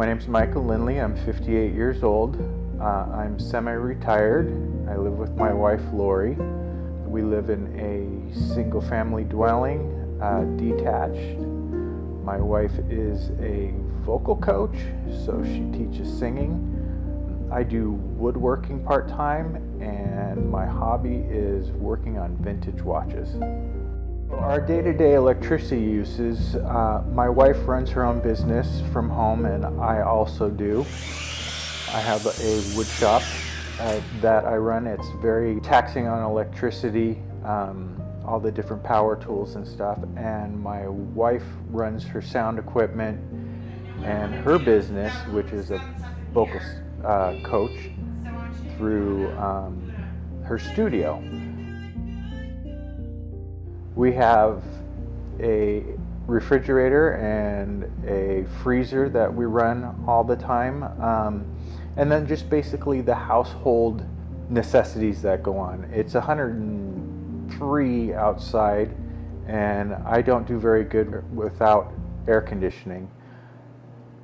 My name's Michael Lindley. I'm 58 years old. I'm semi-retired. I live with my wife, Lori. We live in a single-family dwelling, detached. My wife is a vocal coach, so she teaches singing. I do woodworking part-time, and my hobby is working on vintage watches. Our day-to-day electricity uses, my wife runs her own business from home, and I also do. I have a wood shop that I run. It's very taxing on electricity, all the different power tools and stuff, and my wife runs her sound equipment and her business, which is a vocal coach, through her studio. We have a refrigerator and a freezer that we run all the time, and then just basically the household necessities that go on. It's 103 outside, and I don't do very good without air conditioning.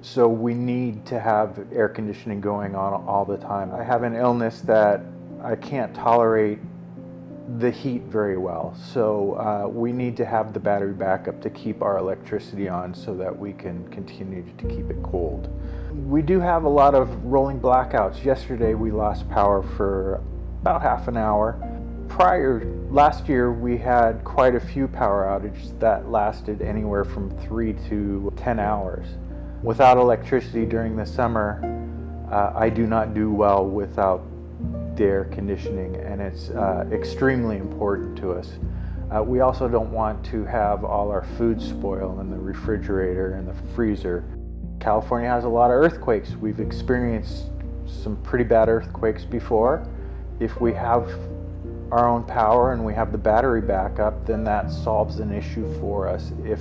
So we need to have air conditioning going on all the time. I have an illness that I can't tolerate the heat very well, so we need to have the battery backup to keep our electricity on so that we can continue to keep it cold. We do have a lot of rolling blackouts. Yesterday we lost power for about half an hour. Last year we had quite a few power outages that lasted anywhere from 3 to 10 hours. Without electricity during the summer, I do not do well without the air conditioning, and it's extremely important to us. We also don't want to have all our food spoil in the refrigerator and the freezer. California has a lot of earthquakes. We've experienced some pretty bad earthquakes before. If we have our own power and we have the battery backup, then that solves an issue for us if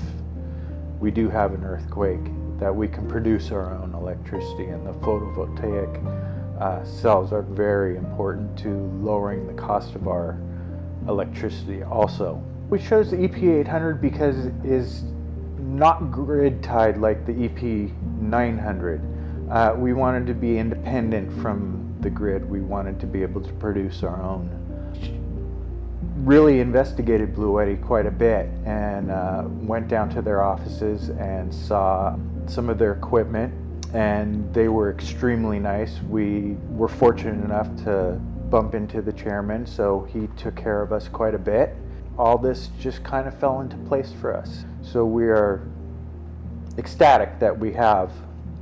we do have an earthquake, that we can produce our own electricity, and the photovoltaic cells are very important to lowering the cost of our electricity also. We chose the EP800 because it is not grid tied like the EP900. We wanted to be independent from the grid. We wanted to be able to produce our own. Really investigated BLUETTI quite a bit, and went down to their offices and saw some of their equipment, and they were extremely nice. We were fortunate enough to bump into the chairman, so he took care of us quite a bit. All this just kind of fell into place for us. So we are ecstatic that we have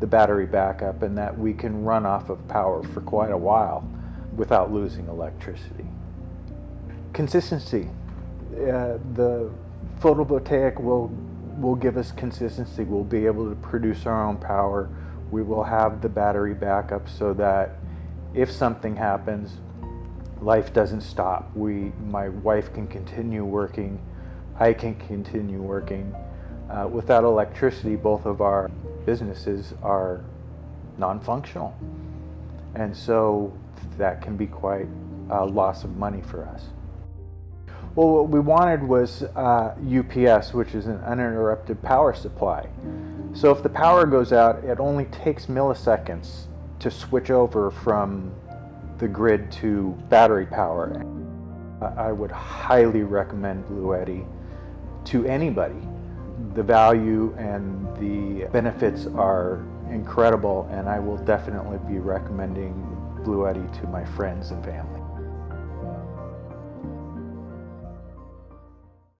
the battery backup and that we can run off of power for quite a while without losing electricity. Consistency. The photovoltaic will give us consistency. We'll be able to produce our own power. We will have the battery backup so that if something happens, life doesn't stop. My wife can continue working. I can continue working. Without electricity, both of our businesses are non-functional. And so that can be quite a loss of money for us. Well, what we wanted was UPS, which is an uninterrupted power supply. So if the power goes out, it only takes milliseconds to switch over from the grid to battery power. I would highly recommend BLUETTI to anybody. The value and the benefits are incredible, and I will definitely be recommending BLUETTI to my friends and family.